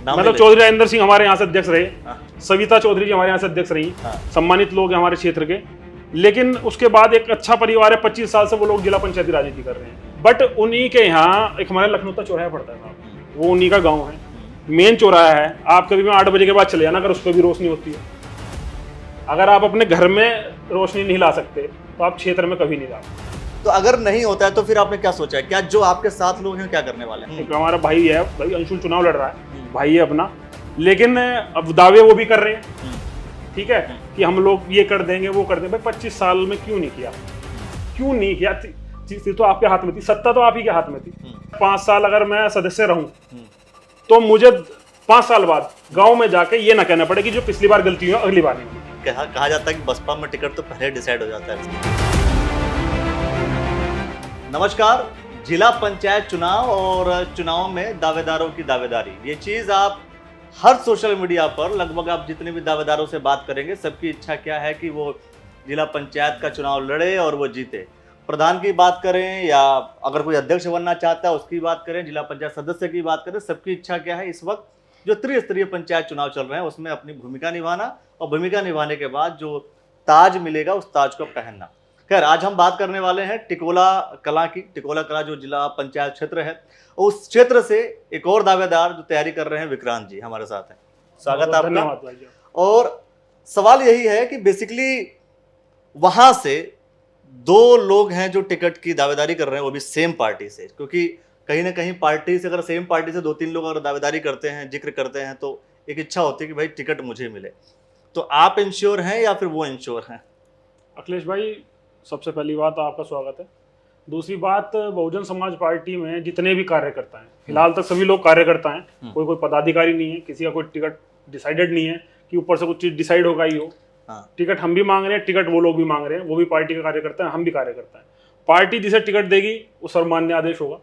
मतलब चौधरी राजेंद्र सिंह हमारे यहाँ से अध्यक्ष रहे, हाँ। सविता चौधरी जी हमारे यहाँ से अध्यक्ष रही, हाँ। सम्मानित लोग हैं हमारे क्षेत्र के। लेकिन उसके बाद एक अच्छा परिवार है, 25 साल से वो लोग जिला पंचायती राजनीति कर रहे हैं। बट उन्हीं के यहाँ एक हमारे लखनऊ चौराहा पड़ता है साहब, वो उन्हीं का गाँव है, मेन चौराहा है। आप कभी भी 8 बजे के बाद चले जाना, अगर उस पर भी रोशनी होती है। अगर आप अपने घर में रोशनी नहीं ला सकते तो आप क्षेत्र में कभी नहीं ला सकते। तो अगर नहीं होता है तो फिर आपने क्या सोचा है, क्या जो आपके साथ लोग हैं क्या करने वाले हैं? एक हमारा भाई है, भाई अंशुल चुनाव लड़ रहा है, भाई है अपना, लेकिन अब दावे वो भी कर रहे हैं, ठीक है, कि हम लोग ये कर देंगे वो कर देंगे। भाई 25 साल में क्यों नहीं किया, क्यों नहीं किया? चीज तो आपके हाथ में थी, सत्ता तो आप ही के हाथ में थी। 5 साल अगर मैं सदस्य रहूं तो मुझे 5 साल बाद गांव में जाके ये ना कहना पड़े कि जो पिछली बार गलती हुई अगली बार नहीं होगी। कहा जाता है कि बसपा में टिकट तो पहले डिसाइड हो जाता है। नमस्कार, जिला पंचायत चुनाव और चुनाव में दावेदारों की दावेदारी, ये चीज आप हर सोशल मीडिया पर लगभग आप जितने भी दावेदारों से बात करेंगे सबकी इच्छा क्या है कि वो जिला पंचायत का चुनाव लड़े और वो जीते। प्रधान की बात करें या अगर कोई अध्यक्ष बनना चाहता है उसकी बात करें, जिला पंचायत सदस्य की बात करें, सबकी इच्छा क्या है इस वक्त जो त्रिस्तरीय पंचायत चुनाव चल रहे हैं उसमें अपनी भूमिका निभाना और भूमिका निभाने के बाद जो ताज मिलेगा उस ताज को पहनना। खैर, आज हम बात करने वाले हैं टिकोला कला की। टिकोला कला जो जिला पंचायत क्षेत्र है, उस क्षेत्र से एक और दावेदार जो तैयारी कर रहे हैं, विक्रांत जी हमारे साथ हैं। स्वागत आपका। धन्यवाद भाई। और सवाल यही है कि बेसिकली वहां से 2 लोग हैं जो टिकट की दावेदारी कर रहे हैं, वो भी सेम पार्टी से, क्योंकि कहीं ना कहीं पार्टी से अगर सेम पार्टी से 2-3 लोग अगर दावेदारी करते हैं, जिक्र करते हैं, तो एक इच्छा होती है कि भाई टिकट मुझे मिले। तो आप इंश्योर हैं या फिर वो इंश्योर हैं? अखिलेश भाई, सबसे पहली बात आपका स्वागत है। दूसरी बात, बहुजन समाज पार्टी में जितने भी कार्यकर्ता हैं, फिलहाल तक सभी लोग कार्यकर्ता हैं, कोई पदाधिकारी नहीं है, किसी का कोई टिकट डिसाइडेड नहीं है कि ऊपर से कुछ चीज डिसाइड होगा ही हो। टिकट हम भी मांग रहे हैं, टिकट वो लोग भी मांग रहे हैं, वो भी पार्टी का कार्यकर्ता है, हम भी कार्यकर्ता हैं। पार्टी जिसे टिकट देगी वो सर्वमान्य आदेश होगा।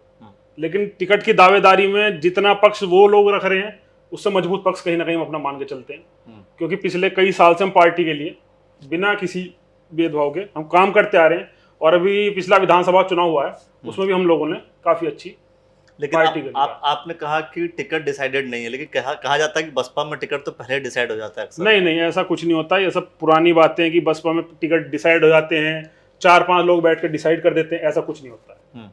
लेकिन टिकट की दावेदारी में जितना पक्ष वो लोग रख रहे हैं उससे मजबूत पक्ष कहीं ना कहीं हम अपना मान के चलते हैं, क्योंकि पिछले कई साल से हम पार्टी के लिए बिना किसी भेदभाव के हम काम करते आ रहे हैं। और अभी पिछला विधानसभा चुनाव हुआ है, उसमें भी हम लोगों ने काफी अच्छी लेकिन आपने कहा कि टिकट डिसाइडेड नहीं है, लेकिन कहा जाता है कि बसपा में टिकट तो पहले डिसाइड हो जाता है अक्सर। नहीं, ऐसा कुछ नहीं होता। ये सब पुरानी बातें हैं कि बसपा में टिकट डिसाइड हो जाते हैं, 4-5 लोग बैठ कर डिसाइड कर देते हैं, ऐसा कुछ नहीं होता है।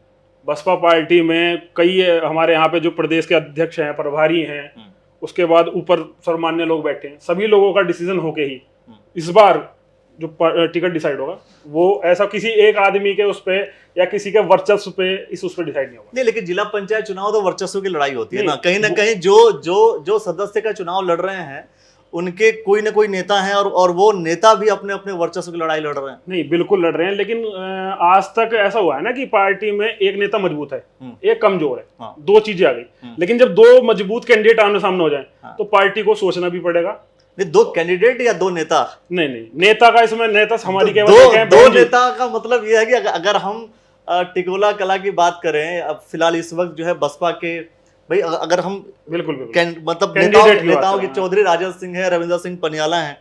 बसपा पार्टी में कई हमारे यहाँ पे जो प्रदेश के अध्यक्ष हैं, प्रभारी हैं, उसके बाद ऊपर सर्वमान्य लोग बैठे हैं, सभी लोगों का डिसीजन होके ही इस बार जो टिकट डिसाइड होगा वो ऐसा किसी एक आदमी के उस पे या किसी के वर्चस्व पे उस पे डिसाइड नहीं होगा। नहीं, लेकिन जिला पंचायत चुनाव तो वर्चस्व की लड़ाई होती है ना, कहीं कहीं जो सदस्य का चुनाव लड़ रहे हैं उनके कोई ना कोई नेता हैं और वो नेता भी अपने अपने वर्चस्व की लड़ाई लड़ रहे हैं। नहीं, बिल्कुल लड़ रहे हैं, लेकिन आज तक ऐसा हुआ है ना कि पार्टी में एक नेता मजबूत है, एक कमजोर है। हाँ। 2 चीजें आ गई। लेकिन जब 2 मजबूत कैंडिडेट आमने सामने हो जाए तो पार्टी को सोचना भी पड़ेगा। नहीं, 2 कैंडिडेट या 2 नेता? नहीं, नेता का इसमें नेता हमारी दो नेता का मतलब यह है कि अगर हम टिकोला कला की बात करें, अब फिलहाल इस वक्त जो है बसपा के भाई, अगर हम बिल्कुल मतलब नेताओं की चौधरी राजन सिंह है, रविंद्र सिंह पनियाला हैं,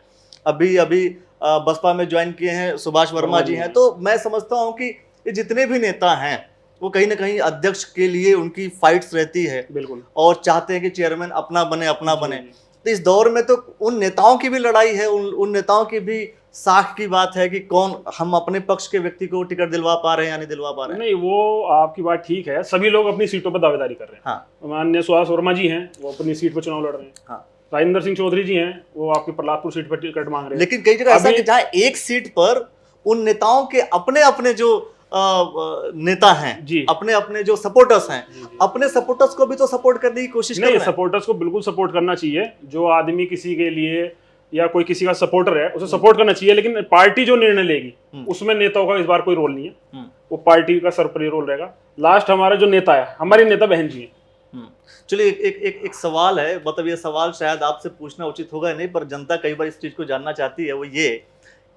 अभी बसपा में ज्वाइन किए हैं, सुभाष वर्मा जी हैं। तो मैं समझता हूं कि ये जितने भी नेता हैं वो कहीं ना कहीं अध्यक्ष के लिए उनकी फाइट्स रहती है, बिल्कुल, और चाहते हैं कि चेयरमैन अपना बने। तो इस दौर में तो उन नेताओं की भी लड़ाई है, उन नेताओं की भी साख की बात है कि कौन हम अपने पक्ष के व्यक्ति को टिकट दिलवा पा रहे हैं या नहीं दिलवा पा रहे हैं। नहीं, वो आपकी बात ठीक है, सभी लोग अपनी सीटों पर दावेदारी कर रहे हैं। हाँ। माननीय सुभाष वर्मा जी हैं, वो अपनी सीट पर चुनाव लड़ रहे हैं। हाँ। राजेंद्र सिंह चौधरी जी हैं, वो आपकी प्रहलादपुर सीट पर टिकट मांग रहे हैं। लेकिन कई जगह ऐसा कि जहाँ एक सीट पर उन नेताओं के अपने अपने जो नेता हैं जी, अपने अपने जो सपोर्टर्स हैं जी, अपने सपोर्टर्स को भी तो सपोर्ट करने की कोशिश कर रहे हैं। सपोर्टर्स को बिल्कुल सपोर्ट करना चाहिए। जो आदमी किसी के लिए या कोई किसी का सपोर्टर है उसे सपोर्ट करना चाहिए, लेकिन पार्टी जो निर्णय लेगी उसमें नेताओं का इस बार कोई रोल नहीं है, वो पार्टी का सरपरी रोल रहेगा। लास्ट हमारा जो नेता है, हमारी नेता बहन जी है। चलिए, एक सवाल है, मतलब ये सवाल शायद आपसे पूछना उचित होगा नहीं, पर जनता कई बार इस चीज को जानना चाहती है। वो ये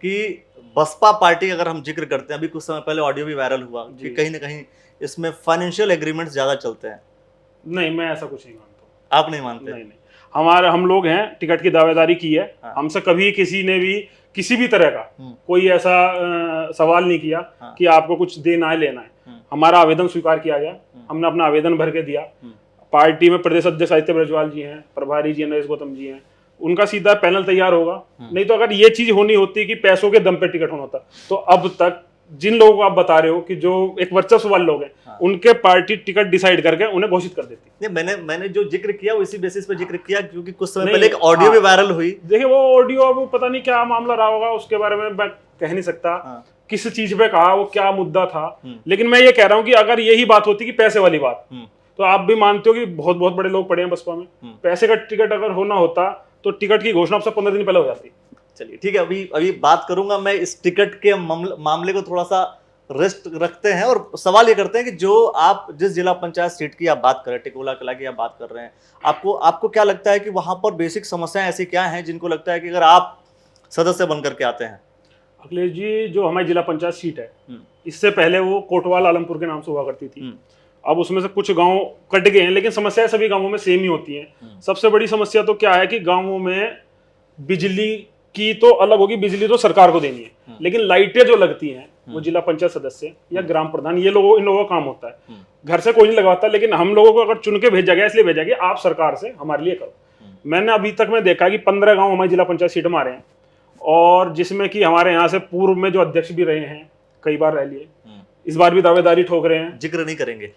कि बसपा पार्टी अगर हम जिक्र करते हैं, अभी कुछ समय पहले ऑडियो भी वायरल हुआ कि कहीं ना कहीं इसमें फाइनेंशियल एग्रीमेंट्स ज्यादा चलते हैं। नहीं, मैं ऐसा कुछ नहीं मानता। आप नहीं मानते? नहीं, हम लोग हैं, टिकट की दावेदारी की है। हाँ। हमसे कभी किसी ने भी किसी भी तरह का कोई ऐसा सवाल नहीं किया कि आपको कुछ देना है लेना है। हमारा आवेदन स्वीकार किया गया, हमने अपना आवेदन भर के दिया। पार्टी में प्रदेश अध्यक्ष आदित्य ब्रजवाल जी हैं, प्रभारी जी नरेश गौतम जी हैं, उनका सीधा पैनल तैयार होगा। नहीं तो अगर ये चीज होनी होती कि पैसों के दम पे टिकट होना होता, तो अब तक जिन लोगों को आप बता रहे हो कि जो एक वर्चस्व वाले लोग हैं, उनके पार्टी टिकट डिसाइड करके उन्हें घोषित कर देती। नहीं, मैंने जो जिक्र किया वो इसी बेसिस पे जिक्र किया, क्योंकि कुछ समय नहीं, पहले एक ऑडियो भी वायरल हुई। देखिए वो ऑडियो, अब पता नहीं क्या मामला रहा होगा, उसके बारे में मैं कह नहीं सकता किस चीज पे कहा, वो क्या मुद्दा था। लेकिन मैं ये कह रहा हूँ कि अगर यही बात होती कि पैसे वाली बात, तो आप भी मानते हो कि बहुत बहुत बड़े लोग पड़े हैं बसपा में, पैसे का टिकट अगर होना होता तो टिकट की घोषणा आपसे 15 दिन पहले हो जाती। चलिए ठीक है, अभी बात करूंगा मैं इस टिकट के मामले को थोड़ा सा रेस्ट रखते हैं और सवाल ये करते हैं कि जो आप जिस जिला पंचायत सीट की आप बात कर रहे हैं, टिकोला कला की आप बात कर रहे हैं, आपको क्या लगता है कि वहां पर बेसिक समस्याएं ऐसी क्या हैं जिनको लगता है कि अगर आप सदस्य बनकर के आते हैं? अखिलेश जी, जो हमारी जिला पंचायत सीट है, इससे पहले वो कोटवाल आलमपुर के नाम से हुआ करती थी। अब उसमें से कुछ गांव कट गए हैं, लेकिन समस्याएं सभी गांवों में सेम ही होती हैं। सबसे बड़ी समस्या तो क्या है कि गांवों में बिजली की तो अलग होगी, बिजली तो सरकार को देनी है, लेकिन लाइटें जो लगती हैं वो जिला पंचायत सदस्य या ग्राम प्रधान, ये लोगों इन लोगों का काम होता है। घर से कोई नहीं लगवाता, लेकिन हम लोगों को अगर चुन के भेजा गया, इसलिए भेजा गया आप सरकार से हमारे लिए करो। मैंने अभी तक में देखा कि 15 गांव हमारी जिला पंचायत सीट में आ रहे हैं, और जिसमें कि हमारे यहाँ से पूर्व में जो अध्यक्ष भी रहे हैं, कई बार रह लिए, इस बार भी दावेदारी ठोक रहे हैं। जिक्र नहीं करेंगे,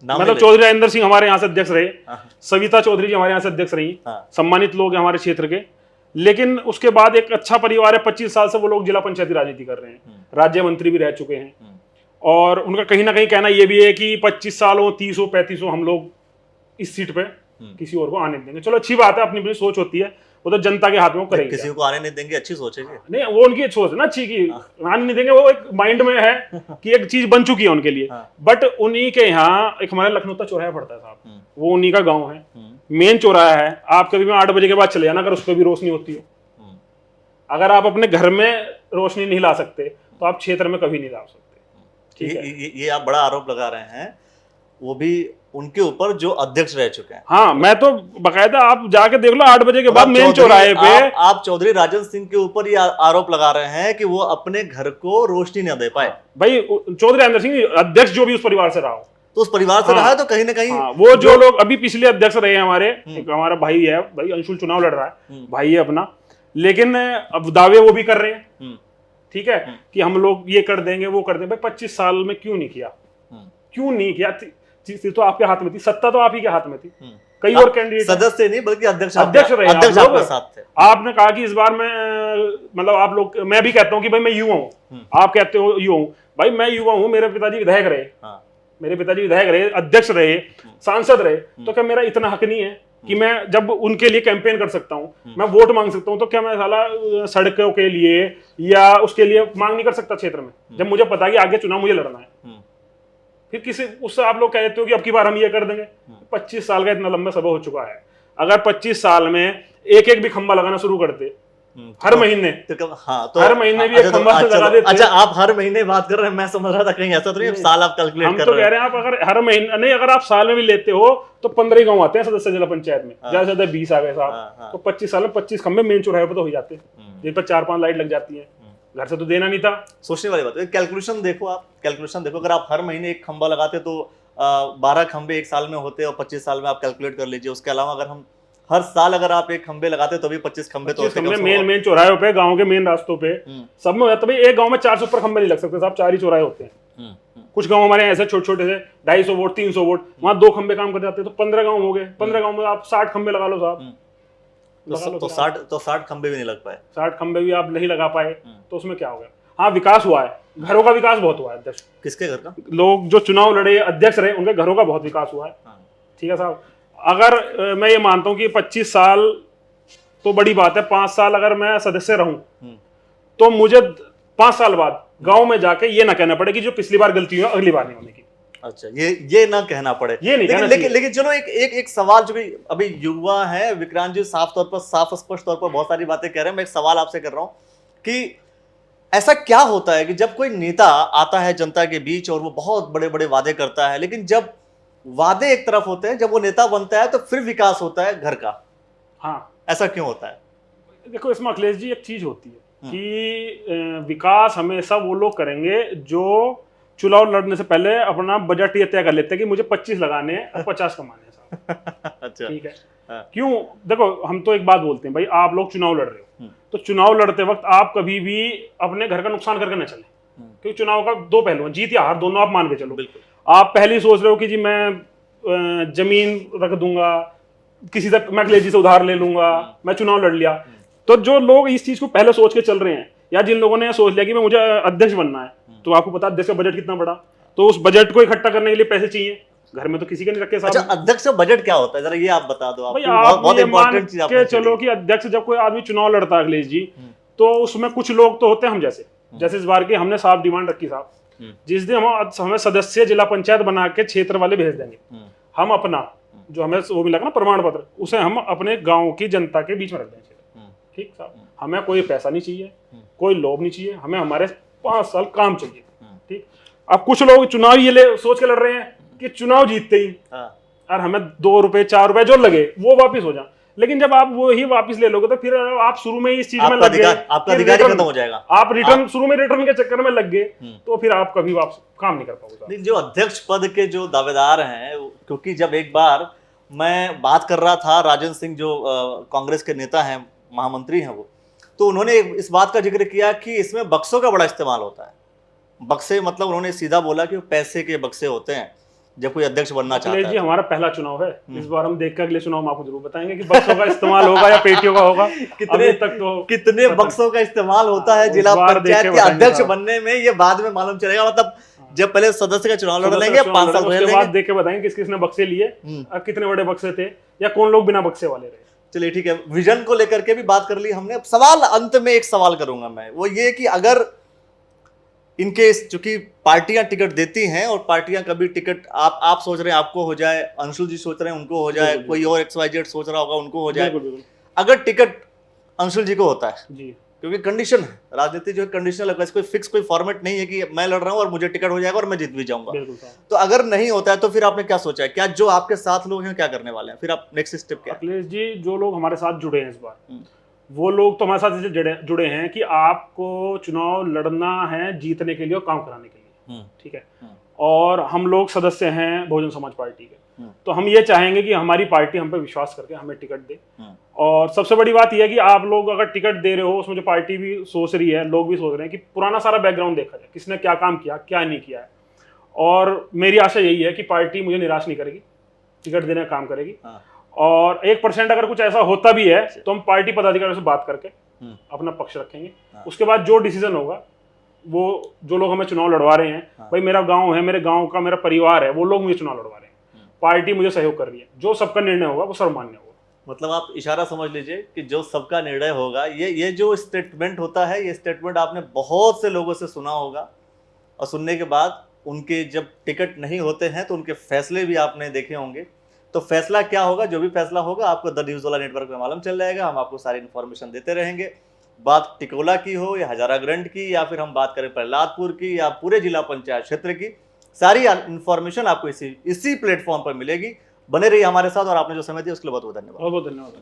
मतलब चौधरी राजेंद्र सिंह हमारे यहाँ से अध्यक्ष रहे, सविता चौधरी जी हमारे यहाँ से अध्यक्ष रही, सम्मानित लोग हैं हमारे क्षेत्र के। लेकिन उसके बाद एक अच्छा परिवार है, 25 साल से वो लोग जिला पंचायती राजनीति कर रहे हैं, राज्य मंत्री भी रह चुके हैं, और उनका कहीं ना कहीं कहना ये भी है कि 25 साल हो, 30 हो, 35 हो, हम लोग इस सीट पे किसी और को आने देंगे। चलो अच्छी बात है, अपनी अपनी सोच होती है, वो तो जनता के हाथ में, वो करेंगे। किसी को आने नहीं देंगे, अच्छी सोच है। नहीं, वो उनकी सोच है ना अच्छी की आने नहीं देंगे, वो एक माइंड में है कि एक चीज बन चुकी है उनके लिए। बट उन्हीं के यहाँ एक हमारे लखनऊ का चौराहा पड़ता है साहब, वो उन्हीं का गाँव है, मेन चौराहा है। आप कभी भी 8 बजे के बाद चले जाना, अगर उस पर भी रोशनी होती हो। अगर आप अपने घर में रोशनी नहीं ला सकते तो आप क्षेत्र में कभी नहीं ला सकते। ठीक है, ये आप बड़ा आरोप लगा रहे हैं, वो भी उनके ऊपर जो अध्यक्ष रह चुके हैं। हाँ, मैं तो बकायदा आप जाके देख लो 8 बजे के बाद मेन चौराहे पे। आप चौधरी राजेंद्र सिंह के ऊपर ये आरोप लगा रहे हैं कि वो अपने घर को रोशनी न दे पाए। भाई चौधरी राजेंद्र सिंह अध्यक्ष जो भी उस परिवार से रहा हो, तो उस परिवार से रहा है, तो कहीं ना कहीं वो जो लोग अभी पिछले अध्यक्ष रहे हैं हमारे, एक हमारा भाई है, भाई अंशुल चुनाव लड़ रहा है, भाई है अपना, लेकिन अब दावे वो भी कर रहे हैं, ठीक है, कि हम लोग ये कर देंगे वो कर देंगे। भाई 25 साल में क्यों नहीं किया, क्यों नहीं किया? चीज तो आपके हाथ में थी, सत्ता तो आप ही के हाथ में थी। कई और कैंडिडेट सदस्य नहीं बल्कि अध्यक्ष रहे, अध्यक्ष आपके साथ थे। आपने कहा कि इस बार मैं, मतलब आप लोग, मैं भी कहता हूं कि भाई मैं युवा हूं, आप कहते हो युवा हूं, भाई मैं युवा हूं, मेरे पिताजी विधायक रहे, मेरे पिताजी विधायक रहे, अध्यक्ष रहे, सांसद रहे, तो क्या मेरा इतना हक नहीं है कि मैं जब उनके लिए कैंपेन कर सकता हूं, मैं वोट मांग सकता हूं, तो क्या मैं साला सड़कों के लिए या उसके लिए मांग नहीं कर सकता क्षेत्र में, जब मुझे पता है कि आगे चुनाव मुझे लड़ना है? फिर किसी उससे आप लोग कहते हो कि अब की बार हम ये कर देंगे। 25 साल का इतना लंबा समय हो चुका है, अगर 25 साल में एक एक भी खंबा लगाना शुरू करते हर महीने, तो हर महीने भी एक खंबा लगा देते। अच्छा, आप हर महीने बात कर रहे हैं, मैं समझ रहा था कहीं ऐसा तो नहीं साल आप कैलकुलेट कर रहे हैं। हम तो कह रहे हैं आप अगर हर महीने नहीं, अगर आप साल में भी लेते हो तो 15 गांव आते हैं सदस्य जिला पंचायत में, ज्यादा से ज्यादा 20 आ गए साहब, तो 25 साल में 25 खंबे मेन चौराहे पर तो हो जाते हैं, जिन पर 4-5 लाइट लग जाती है। घर से तो देना नहीं था। सोचने वाली बात है। कैलकुलेशन देखो, आप कैलकुलेशन देखो, अगर आप हर महीने एक खंबा लगाते तो 12 खंबे एक साल में होते, और 25 साल में आप कैलकुलेट कर लीजिए। उसके अलावा अगर हम हर साल अगर आप एक खंबे लगाते तो भी 25 खंबे तो होते। मेन चौराहे पे, गांव के मेन रास्तों पे सब में हो जाता है। एक गांव में 400 ऊपर खंबे नहीं लग सकते साहब, 4 ही चौराहे होते हैं। कुछ गांव हमारे ऐसे छोटे छोटे से 250 वोट 300 वोट, वहां 2 खंबे काम कर जाते हैं, तो 15 गांव हो गए। 15 गांव में आप 60 खंबे लगा लो साहब, तो 60 खंबे भी नहीं लग पाए। 60 खंबे भी आप नहीं लगा पाए तो उसमें क्या हो गया? हाँ, विकास हुआ है, घरों का विकास बहुत हुआ है। अध्यक्ष किसके घर का? लोग जो चुनाव लड़े अध्यक्ष रहे उनके घरों का बहुत विकास हुआ है। ठीक है साहब, अगर मैं ये मानता हूँ कि 25 साल तो बड़ी बात है, 5 साल अगर मैं सदस्य रहूं तो मुझे 5 साल बाद गांव में जाके ये ना कहना पड़े कि जो पिछली बार गलती हुई अगली बार नहीं होने की। अच्छा, ये ना कहना पड़े, ये नहीं कहना चाहिए। लेकिन चलो एक सवाल, जो भी अभी युवा है, विक्रांत जी साफ स्पष्ट तौर पर बहुत सारी बातें कह रहे हैं, मैं एक सवाल आपसे कर रहा हूं कि ऐसा क्या होता है कि जब कोई नेता आता है जनता के बीच और वो बहुत बड़े बड़े वादे करता है, लेकिन जब वादे एक तरफ होते हैं, जब वो नेता बनता है तो फिर विकास होता है घर का? हाँ, ऐसा क्यों होता है? देखो इसमें अखिलेश जी एक चीज होती है कि विकास हमेशा वो लोग करेंगे जो चुनाव लड़ने से पहले अपना बजट ये तय कर लेते हैं कि मुझे 25 लगाने हैं और 50 कमाने हैं साहब। अच्छा। ठीक है। हाँ। क्यों? देखो, हम तो एक बात बोलते हैं भाई, आप लोग चुनाव लड़ रहे हो तो चुनाव लड़ते वक्त आप कभी भी अपने घर का नुकसान करके न चले, क्योंकि चुनाव का दो पहलू हैं, जीत या हार दोनों आप मान के चलो। बिल्कुल। आप पहले ही सोच रहे हो कि जी मैं जमीन रख दूंगा, किसी से मैं कलेजी से उधार ले लूंगा, मैं चुनाव लड़ लिया। तो जो लोग इस चीज को पहले सोच के चल रहे हैं, या जिन लोगों ने सोच लिया कि मैं मुझे अध्यक्ष बनना है, तो आपको पता है अध्यक्ष का बजट कितना बड़ा, तो उस बजट को इकट्ठा करने के लिए पैसे चाहिए, घर में तो किसी के नहीं रखे साहब। अच्छा, अध्यक्ष का बजट क्या होता है, जरा ये आप बता दो। भाई बहुत आप ये मान इंपॉर्टेंट चीज आपने के चलो कि अध्यक्ष जब कोई आदमी चुनाव लड़ता है अखिलेश जी, तो उसमें कुछ लोग तो होते हैं हम जैसे इस बार की हमने साफ डिमांड रखी साहब, जिस दिन हमें सदस्य जिला पंचायत बना के क्षेत्र वाले भेज देंगे, हम अपना जो हमें वो मिला ना प्रमाण पत्र, उसे हम अपने गांव की जनता के बीच में रख देंगे। ठीक साहब, हमें कोई पैसा नहीं चाहिए, कोई लोभ नहीं चाहिए, हमें हमारे 5 साल काम चाहिए। ठीक। अब कुछ लोग चुनाव ये सोच के लड़ रहे हैं कि चुनाव जीतते ही और हमें 2 रुपए 4 रुपए जो लगे वो वापिस हो जाए, लेकिन जब आप वो ही वापस ले लोगे तो फिर आप शुरू में इस चीज में लग गए, आपका अधिकार खत्म हो जाएगा। आप रिटर्न शुरू में रिटर्न के चक्कर में लग गए तो फिर आप कभी वापस काम नहीं कर पाओगे। जो अध्यक्ष पद के जो दावेदार हैं, क्योंकि जब एक बार मैं बात कर रहा था, राजन सिंह जो कांग्रेस के नेता हैं, महामंत्री हैं वो, तो उन्होंने इस बात का जिक्र किया कि इसमें बक्सों का बड़ा इस्तेमाल होता है। बक्से मतलब उन्होंने सीधा बोला कि पैसे के बक्से होते हैं जब कोई अध्यक्ष बनना चाहता है। जी, हमारा पहला चुनाव है, इस बार हम देख कर अगले चुनाव में आपको जरूर बताएंगे कि बक्सों का इस्तेमाल होगा या पेटियों का होगा। कितने बक्सों का इस्तेमाल होता है जिला पंचायत के अध्यक्ष बनने में, ये बाद में मालूम चलेगा। मतलब जब पहले सदस्य का चुनाव लड़ लेंगे 5 साल उसके बाद देख के बताएंगे किस किसने बक्से लिए और कितने बड़े बक्से थे या कौन लोग बिना बक्से वाले रहे। चलिए ठीक है, विजन को लेकर के भी बात कर ली हमने। सवाल अंत में एक सवाल करूंगा मैं, वो ये कि अगर इनके चूंकि पार्टियां टिकट देती हैं और पार्टियां कभी टिकट आप सोच रहे हैं आपको हो जाए, अंशुल जी सोच रहे हैं उनको हो जाए, कोई और XYZ सोच रहा होगा उनको हो जाए, अगर टिकट अंशुल जी को होता है जी, क्योंकि कंडीशन है, राजनीति जो है कंडीशनल है, कोई फिक्स कोई फॉर्मेट नहीं है कि मैं लड़ रहा हूं और मुझे टिकट हो जाएगा और मैं जीत भी जाऊंगा। तो अगर नहीं होता है तो फिर आपने क्या सोचा है, क्या जो आपके साथ लोग हैं क्या करने वाले हैं, फिर आप नेक्स्ट स्टेप क्या? अखिलेश जी, जो लोग हमारे साथ जुड़े हैं इस बार, वो लोग तो हमारे साथ इसलिए जुड़े हैं कि आपको चुनाव लड़ना है जीतने के लिए और काम कराने के लिए। ठीक है। और हम लोग सदस्य हैं बहुजन समाज पार्टी के, तो हम ये चाहेंगे कि हमारी पार्टी हम पे विश्वास करके हमें टिकट दे। और सबसे बड़ी बात यह है कि आप लोग अगर टिकट दे रहे हो, उसमें जो पार्टी भी सोच रही है, लोग भी सोच रहे हैं कि पुराना सारा बैकग्राउंड देखा जाए, किसने क्या काम किया क्या नहीं किया है। और मेरी आशा यही है कि पार्टी मुझे निराश नहीं करेगी, टिकट देने का काम करेगी। और 1% अगर कुछ ऐसा होता भी है तो हम पार्टी पदाधिकारियों से बात करके अपना पक्ष रखेंगे। उसके बाद जो डिसीजन होगा, वो जो लोग हमें चुनाव लड़वा रहे हैं, भाई मेरा गांव है, मेरे गांव का मेरा परिवार है, वो लोग मुझे चुनाव लड़वा रहे हैं, पार्टी मुझे सहयोग कर रही है, जो सबका निर्णय होगा वो सर्वमान्य होगा। मतलब आप इशारा समझ लीजिए कि जो सबका निर्णय होगा, ये जो स्टेटमेंट होता है, ये स्टेटमेंट आपने बहुत से लोगों से सुना होगा, और सुनने के बाद उनके जब टिकट नहीं होते हैं तो उनके फैसले भी आपने देखे होंगे। तो फैसला क्या होगा, जो भी फैसला होगा आपको द न्यूज़ वाला नेटवर्क में मालूम चल जाएगा। हम आपको सारी इन्फॉर्मेशन देते रहेंगे, बात टिकोला की हो या हजारा ग्रंट की, या फिर हम बात करें प्रहलादपुर की या पूरे जिला पंचायत क्षेत्र की, सारी इन्फॉर्मेशन आपको इसी प्लेटफॉर्म पर मिलेगी। बने रहिए हमारे साथ, और आपने जो समय दिया उसके लिए बहुत बहुत धन्यवाद। बहुत धन्यवाद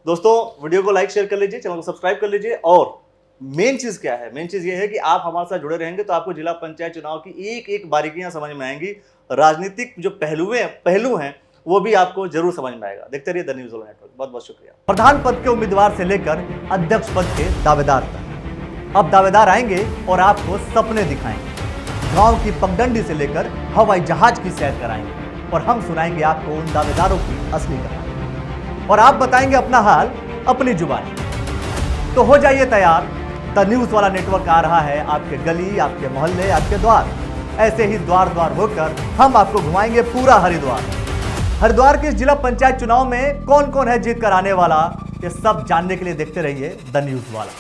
दोस्तों, वीडियो को लाइक शेयर कर लीजिए, चैनल को सब्सक्राइब कर लीजिए। और मेन चीज क्या है, मेन चीज ये है कि आप हमारे साथ जुड़े रहेंगे तो आपको जिला पंचायत चुनाव की एक एक बारीकियां समझ में आएंगी, राजनीतिक जो पहलू हैं वो भी आपको जरूर समझ में आएगा। देखते रहिए द न्यूज़ वाला नेटवर्क। बहुत बहुत शुक्रिया। प्रधान पद के उम्मीदवार से लेकर अध्यक्ष पद के दावेदार तक, अब दावेदार आएंगे और आपको सपने दिखाएंगे, गांव की पगडंडी से लेकर हवाई जहाज की सैर कराएंगे, और हम सुनाएंगे आपको उन दावेदारों की असली कहानी, और आप बताएंगे अपना हाल अपनी जुबानी। तो हो जाइए तैयार, द न्यूज़ वाला नेटवर्क आ रहा है आपके गली, आपके मोहल्ले, आपके द्वार। ऐसे ही द्वार द्वार होकर हम आपको घुमाएंगे पूरा हरिद्वार। हरिद्वार के जिला पंचायत चुनाव में कौन कौन है जीत कर आने वाला, ये सब जानने के लिए देखते रहिए द न्यूज़ वाला।